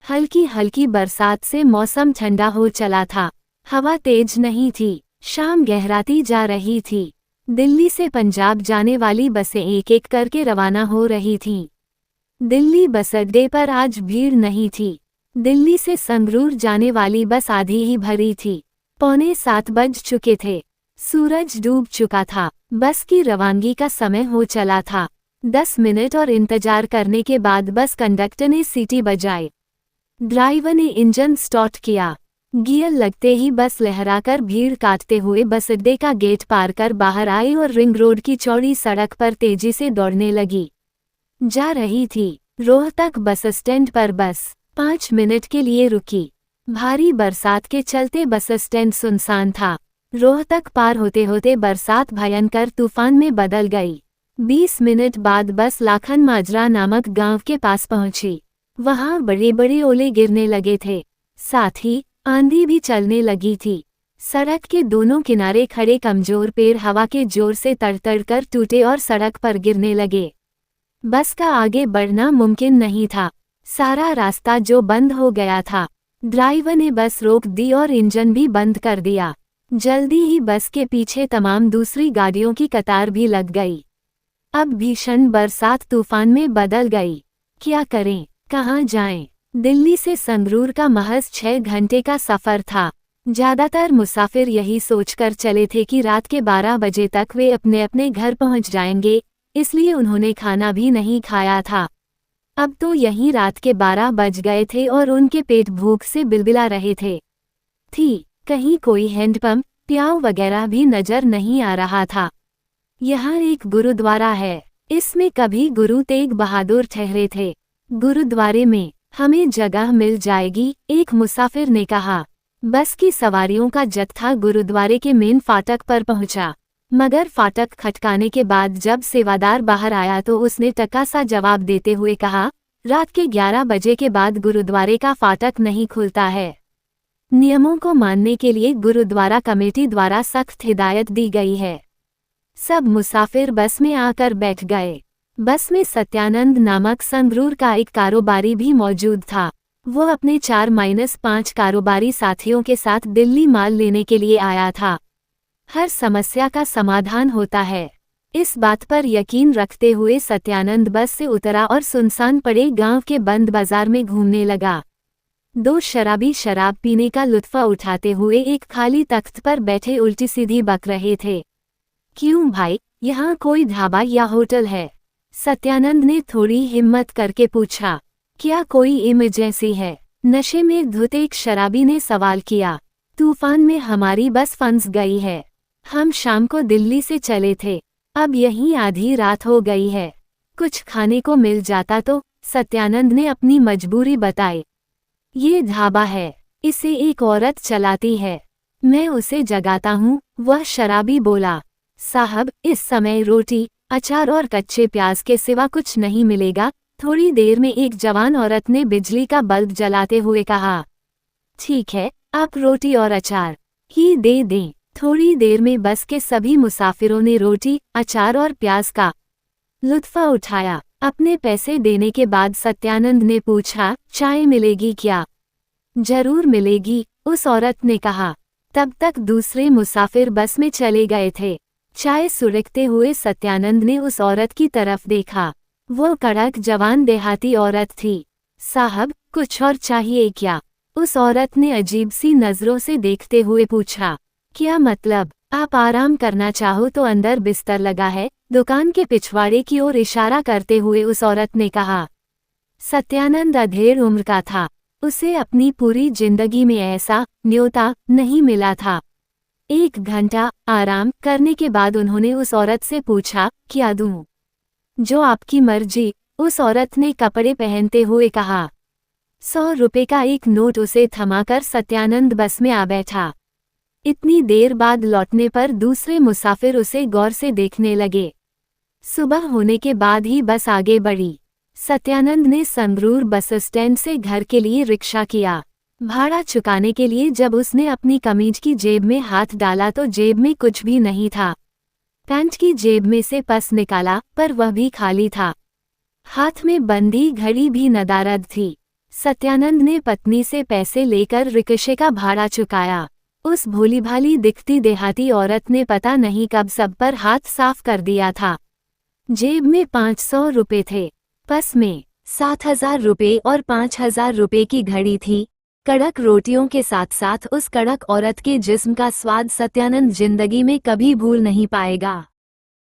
हल्की हल्की बरसात से मौसम ठंडा हो चला था। हवा तेज नहीं थी। शाम गहराती जा रही थी। दिल्ली से पंजाब जाने वाली बसें एक एक करके रवाना हो रही थीं। दिल्ली बस अड्डे पर आज भीड़ नहीं थी। दिल्ली से संगरूर जाने वाली बस आधी ही भरी थी। 6:45 बज चुके थे। सूरज डूब चुका था। बस की रवानगी का समय हो चला था। 10 मिनट और इंतजार करने के बाद बस कंडक्टर ने सीटी बजाई। ड्राइवर ने इंजन स्टार्ट किया। गियर लगते ही बस लहराकर भीड़ काटते हुए बस अड्डे का गेट पार कर बाहर आई और रिंग रोड की चौड़ी सड़क पर तेजी से दौड़ने लगी। जा रही थी। रोहतक बस स्टैंड पर बस 5 मिनट के लिए रुकी। भारी बरसात के चलते बस स्टैंड सुनसान था। रोहतक पार होते होते बरसात भयंकर तूफान में बदल गई। 20 मिनट बाद बस लाखन माजरा नामक गांव के पास पहुंची। वहां बड़े बड़े ओले गिरने लगे थे। साथ ही आंधी भी चलने लगी थी। सड़क के दोनों किनारे खड़े कमजोर पेड़ हवा के जोर से तड़तड़ कर टूटे और सड़क पर गिरने लगे। बस का आगे बढ़ना मुमकिन नहीं था। सारा रास्ता जो बंद हो गया था। ड्राइवर ने बस रोक दी और इंजन भी बंद कर दिया। जल्दी ही बस के पीछे तमाम दूसरी गाड़ियों की कतार भी लग गई। अब भीषण बरसात तूफान में बदल गई। क्या करें, कहाँ जाएं? दिल्ली से संगरूर का महज 6 घंटे का सफर था। ज्यादातर मुसाफिर यही सोचकर चले थे कि रात के 12 बजे तक वे अपने अपने घर पहुंच जाएंगे, इसलिए उन्होंने खाना भी नहीं खाया था। अब तो यहीं रात के 12 बज गए थे और उनके पेट भूख से बिलबिला रहे थे। कहीं कोई हैंडपंप, प्याऊ वगैरह भी नजर नहीं आ रहा था। यहाँ एक गुरुद्वारा है। इसमें कभी गुरु तेग बहादुर ठहरे थे। गुरुद्वारे में हमें जगह मिल जाएगी, एक मुसाफिर ने कहा। बस की सवारियों का जत्था गुरुद्वारे के मेन फाटक पर पहुंचा, मगर फाटक खटकाने के बाद जब सेवादार बाहर आया तो उसने टका सा जवाब देते हुए कहा, रात के 11 बजे के बाद गुरुद्वारे का फाटक नहीं खुलता है। नियमों को मानने के लिए गुरुद्वारा कमेटी द्वारा सख्त हिदायत दी गई है। सब मुसाफिर बस में आकर बैठ गए। बस में सत्यानंद नामक संगरूर का एक कारोबारी भी मौजूद था। वो अपने 4-5 कारोबारी साथियों के साथ दिल्ली माल लेने के लिए आया था। हर समस्या का समाधान होता है, इस बात पर यकीन रखते हुए सत्यानंद बस से उतरा और सुनसान पड़े गांव के बंद बाजार में घूमने लगा। 2 शराबी शराब पीने का लुत्फा उठाते हुए एक खाली तख्त पर बैठे उल्टी सीधी बक रहे थे। क्यों भाई, यहाँ कोई ढाबा या होटल है? सत्यानंद ने थोड़ी हिम्मत करके पूछा। क्या कोई इमरजेंसी है? नशे में धुत एक शराबी ने सवाल किया। तूफान में हमारी बस फंस गई है। हम शाम को दिल्ली से चले थे, अब यहीं आधी रात हो गई है। कुछ खाने को मिल जाता तो, सत्यानंद ने अपनी मजबूरी बताई। ये ढाबा है, इसे एक औरत चलाती है, मैं उसे जगाता हूँ, वह शराबी बोला। साहब, इस समय रोटी, अचार और कच्चे प्याज के सिवा कुछ नहीं मिलेगा। थोड़ी देर में एक जवान औरत ने बिजली का बल्ब जलाते हुए कहा। ठीक है, आप रोटी और अचार ही दे दें। थोड़ी देर में बस के सभी मुसाफिरों ने रोटी, अचार और प्याज का लुत्फा उठाया। अपने पैसे देने के बाद सत्यानंद ने पूछा, चाय मिलेगी क्या? जरूर मिलेगी, उस औरत ने कहा। तब तक दूसरे मुसाफिर बस में चले गए थे। चाय सुड़कते हुए सत्यानंद ने उस औरत की तरफ देखा। वो कड़क जवान देहाती औरत थी। साहब, कुछ और चाहिए क्या? उस औरत ने अजीब सी नजरों से देखते हुए पूछा। क्या मतलब? आप आराम करना चाहो तो अंदर बिस्तर लगा है, दुकान के पिछवाड़े की ओर इशारा करते हुए उस औरत ने कहा। सत्यानंद अधेड़ उम्र का था। उसे अपनी पूरी जिंदगी में ऐसा न्योता नहीं मिला था। 1 घंटा आराम करने के बाद उन्होंने उस औरत से पूछा, क्या दूं? जो आपकी मर्जी, उस औरत ने कपड़े पहनते हुए कहा। 100 रुपए का एक नोट उसे थमाकर सत्यानंद बस में आ बैठा। इतनी देर बाद लौटने पर दूसरे मुसाफिर उसे गौर से देखने लगे। सुबह होने के बाद ही बस आगे बढ़ी। सत्यानंद ने संगरूर बस स्टैंड से घर के लिए रिक्शा किया। भाड़ा चुकाने के लिए जब उसने अपनी कमीज की जेब में हाथ डाला तो जेब में कुछ भी नहीं था। पैंट की जेब में से पर्स निकाला, पर वह भी खाली था। हाथ में बंधी घड़ी भी नदारद थी। सत्यानंद ने पत्नी से पैसे लेकर रिक्शे का भाड़ा चुकाया। उस भोली भाली दिखती देहाती औरत ने पता नहीं कब सब पर हाथ साफ कर दिया था। जेब में 500 रुपए थे, पर्स में 7,000 रुपए और 5,000 रुपए की घड़ी थी। कड़क रोटियों के साथ साथ उस कड़क औरत के जिस्म का स्वाद सत्यानंद जिंदगी में कभी भूल नहीं पाएगा।